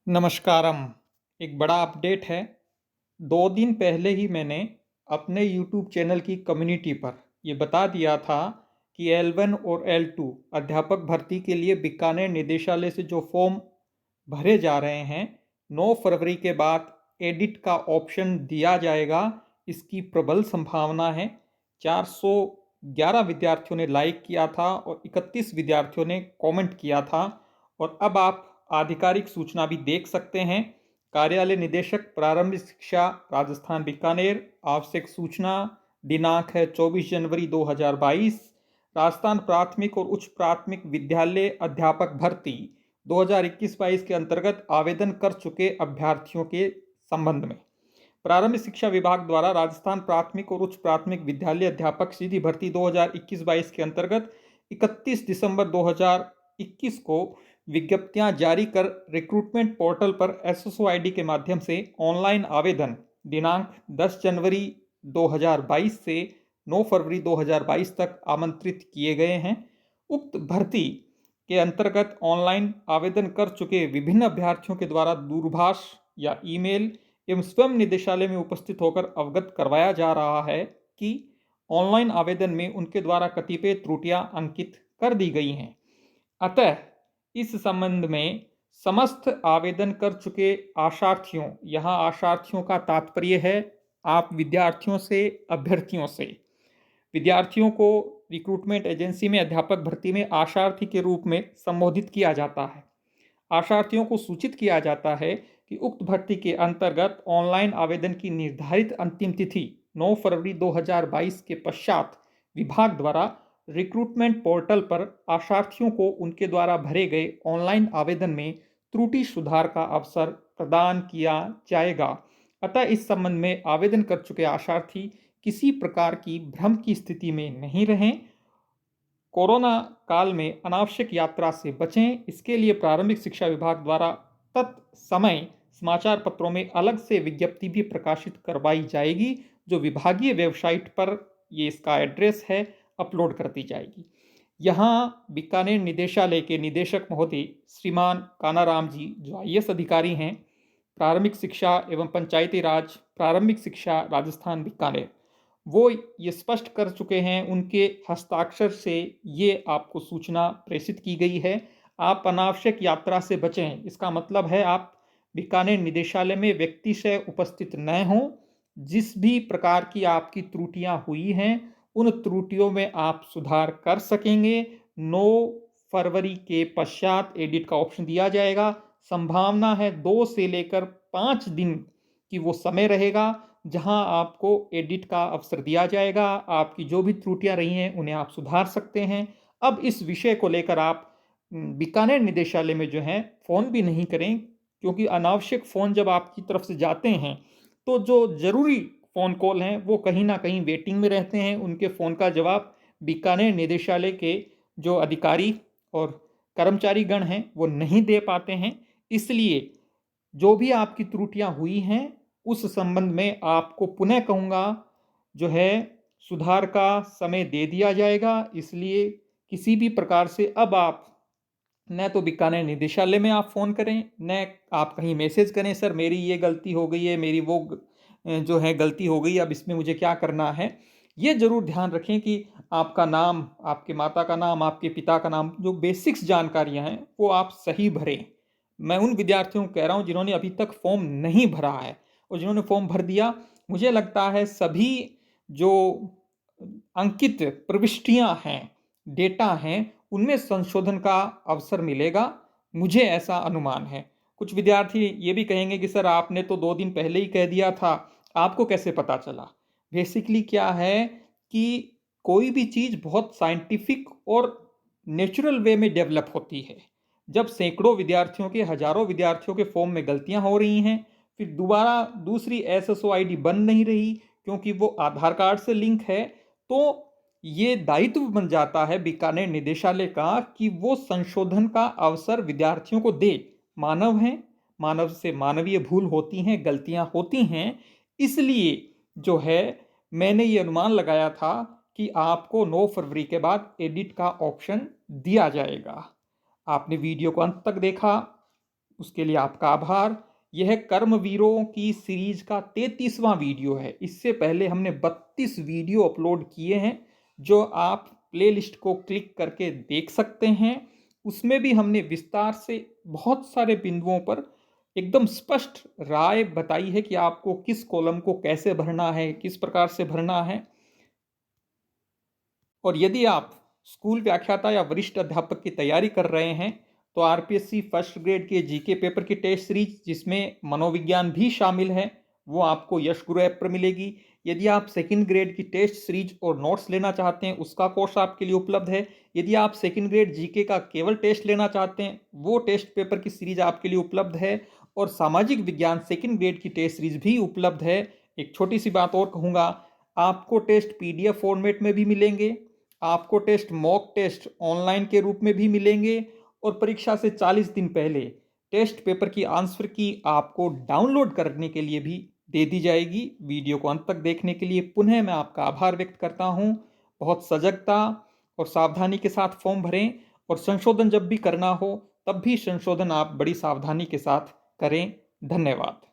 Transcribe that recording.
नमस्कारम। एक बड़ा अपडेट है। 2 दिन पहले ही मैंने अपने यूट्यूब चैनल की कम्युनिटी पर ये बता दिया था कि L1 और L2 अध्यापक भर्ती के लिए बीकानेर निदेशालय से जो फॉर्म भरे जा रहे हैं, 9 फरवरी के बाद एडिट का ऑप्शन दिया जाएगा। इसकी प्रबल संभावना है। 411 विद्यार्थियों ने लाइक किया था और 31 विद्यार्थियों ने कमेंट किया था। और अब आप आधिकारिक सूचना भी देख सकते हैं। कार्यालय निदेशक प्रारंभिक शिक्षा राजस्थान बीकानेर, आवश्यक सूचना, दिनांक है 24 जनवरी 2022। राजस्थान प्राथमिक और उच्च प्राथमिक विद्यालय अध्यापक भर्ती 2021-22 के अंतर्गत आवेदन कर चुके अभ्यर्थियों के संबंध में प्रारंभिक शिक्षा विभाग द्वारा राजस्थान प्राथमिक और उच्च प्राथमिक विद्यालय अध्यापक सीधी भर्ती 2021-22 के अंतर्गत 31 दिसंबर 2021 को विज्ञप्तियां जारी कर रिक्रूटमेंट पोर्टल पर SSOID के माध्यम से ऑनलाइन आवेदन दिनांक 10 जनवरी 2022 से 9 फरवरी 2022 तक आमंत्रित किए गए हैं। उक्त भर्ती के अंतर्गत ऑनलाइन आवेदन कर चुके विभिन्न अभ्यर्थियों के द्वारा दूरभाष या ईमेल एवं स्वयं निदेशालय में उपस्थित होकर अवगत करवाया जा रहा है कि ऑनलाइन आवेदन में उनके द्वारा कतिपय त्रुटियां अंकित कर दी गई हैं। अतः इस संबंध में समस्त आवेदन कर चुके आशार्थियों, यहाँ आशार्थियों का तात्पर्य है आप विद्यार्थियों से, अभ्यर्थियों से, विद्यार्थियों को रिक्रूटमेंट एजेंसी में अध्यापक भर्ती में आशार्थी के रूप में संबोधित किया जाता है। आशार्थियों को सूचित किया जाता है कि उक्त भर्ती के अंतर्गत ऑनलाइन आवेदन की निर्धारित अंतिम तिथि 9 फरवरी 2022 के पश्चात विभाग द्वारा रिक्रूटमेंट पोर्टल पर आशार्थियों को उनके द्वारा भरे गए ऑनलाइन आवेदन में त्रुटि सुधार का अवसर प्रदान किया जाएगा। अतः इस संबंध में आवेदन कर चुके आशार्थी किसी प्रकार की भ्रम की स्थिति में नहीं रहें। कोरोना काल में अनावश्यक यात्रा से बचें। इसके लिए प्रारंभिक शिक्षा विभाग द्वारा तत्समय समाचार पत्रों में अलग से विज्ञप्ति भी प्रकाशित करवाई जाएगी, जो विभागीय वेबसाइट पर ये इसका एड्रेस है, अपलोड कर दी जाएगी। यहाँ बीकानेर निदेशालय के निदेशक महोदय श्रीमान कानाराम जी, जो IAS अधिकारी हैं, प्रारंभिक शिक्षा एवं पंचायती राज प्रारंभिक शिक्षा राजस्थान बीकानेर, वो ये स्पष्ट कर चुके हैं, उनके हस्ताक्षर से ये आपको सूचना प्रेषित की गई है। आप अनावश्यक यात्रा से बचें। इसका मतलब है आप बीकानेर निदेशालय में व्यक्ति से उपस्थित न हों। जिस भी प्रकार की आपकी त्रुटियां हुई हैं, उन त्रुटियों में आप सुधार कर सकेंगे। 9 फरवरी के पश्चात एडिट का ऑप्शन दिया जाएगा। संभावना है 2 से लेकर 5 दिन की वो समय रहेगा, जहां आपको एडिट का अवसर दिया जाएगा। आपकी जो भी त्रुटियां रही हैं उन्हें आप सुधार सकते हैं। अब इस विषय को लेकर आप बीकानेर निदेशालय में जो है फ़ोन भी नहीं करें, क्योंकि अनावश्यक फ़ोन जब आपकी तरफ से जाते हैं तो जो ज़रूरी फ़ोन कॉल हैं वो कहीं ना कहीं वेटिंग में रहते हैं। उनके फ़ोन का जवाब बीकानेर निदेशालय के जो अधिकारी और कर्मचारीगण हैं वो नहीं दे पाते हैं। इसलिए जो भी आपकी त्रुटियां हुई हैं उस संबंध में आपको पुनः कहूँगा, जो है सुधार का समय दे दिया जाएगा। इसलिए किसी भी प्रकार से अब आप न तो बीकानेर निदेशालय में आप फ़ोन करें, न आप कहीं मैसेज करें, सर मेरी ये गलती हो गई है, मेरी वो जो है गलती हो गई, अब इसमें मुझे क्या करना है। ये ज़रूर ध्यान रखें कि आपका नाम, आपके माता का नाम, आपके पिता का नाम, जो बेसिक्स जानकारियां हैं वो आप सही भरें। मैं उन विद्यार्थियों को कह रहा हूं जिन्होंने अभी तक फॉर्म नहीं भरा है, और जिन्होंने फॉर्म भर दिया, मुझे लगता है सभी जो अंकित प्रविष्टियां हैं, डेटा हैं, उनमें संशोधन का अवसर मिलेगा। मुझे ऐसा अनुमान है। कुछ विद्यार्थी ये भी कहेंगे कि सर आपने तो 2 दिन पहले ही कह दिया था, आपको कैसे पता चला। बेसिकली क्या है कि कोई भी चीज़ बहुत साइंटिफिक और नेचुरल वे में डेवलप होती है। जब सैकड़ों विद्यार्थियों के, हजारों विद्यार्थियों के फॉर्म में गलतियां हो रही हैं, फिर दोबारा दूसरी SSOID बन नहीं रही क्योंकि वो आधार कार्ड से लिंक है, तो ये दायित्व बन जाता है बीकानेर निदेशालय का कि वो संशोधन का अवसर विद्यार्थियों को दे। मानव हैं, मानव से मानवीय भूल होती हैं, गलतियां होती हैं। इसलिए जो है मैंने ये अनुमान लगाया था कि आपको 9 फरवरी के बाद एडिट का ऑप्शन दिया जाएगा। आपने वीडियो को अंत तक देखा, उसके लिए आपका आभार। यह कर्मवीरों की सीरीज का 33वां वीडियो है। इससे पहले हमने 32 वीडियो अपलोड किए हैं, जो आप प्लेलिस्ट को क्लिक करके देख सकते हैं। उसमें भी हमने विस्तार से बहुत सारे बिंदुओं पर एकदम स्पष्ट राय बताई है कि आपको किस कॉलम को कैसे भरना है, किस प्रकार से भरना है। और यदि आप स्कूल व्याख्याता या वरिष्ठ अध्यापक की तैयारी कर रहे हैं, तो आरपीएससी फर्स्ट ग्रेड के जीके पेपर की टेस्ट सीरीज, जिसमें मनोविज्ञान भी शामिल है, वो आपको यश गुरु ऐप पर मिलेगी। यदि आप सेकंड ग्रेड की टेस्ट सीरीज और नोट्स लेना चाहते हैं, उसका कोर्स आपके लिए उपलब्ध है। यदि आप सेकंड ग्रेड जीके का केवल टेस्ट लेना चाहते हैं, वो टेस्ट पेपर की सीरीज आपके लिए उपलब्ध है। और सामाजिक विज्ञान सेकंड ग्रेड की टेस्ट सीरीज भी उपलब्ध है। एक छोटी सी बात और कहूँगा, आपको टेस्ट पीडीएफ फॉर्मेट में भी मिलेंगे, आपको टेस्ट मॉक टेस्ट ऑनलाइन के रूप में भी मिलेंगे, और परीक्षा से 40 दिन पहले टेस्ट पेपर की आंसर की आपको डाउनलोड करने के लिए भी दे दी जाएगी। वीडियो को अंत तक देखने के लिए पुनः मैं आपका आभार व्यक्त करता हूं। बहुत सजगता और सावधानी के साथ फॉर्म भरें, और संशोधन जब भी करना हो तब भी संशोधन आप बड़ी सावधानी के साथ करें। धन्यवाद।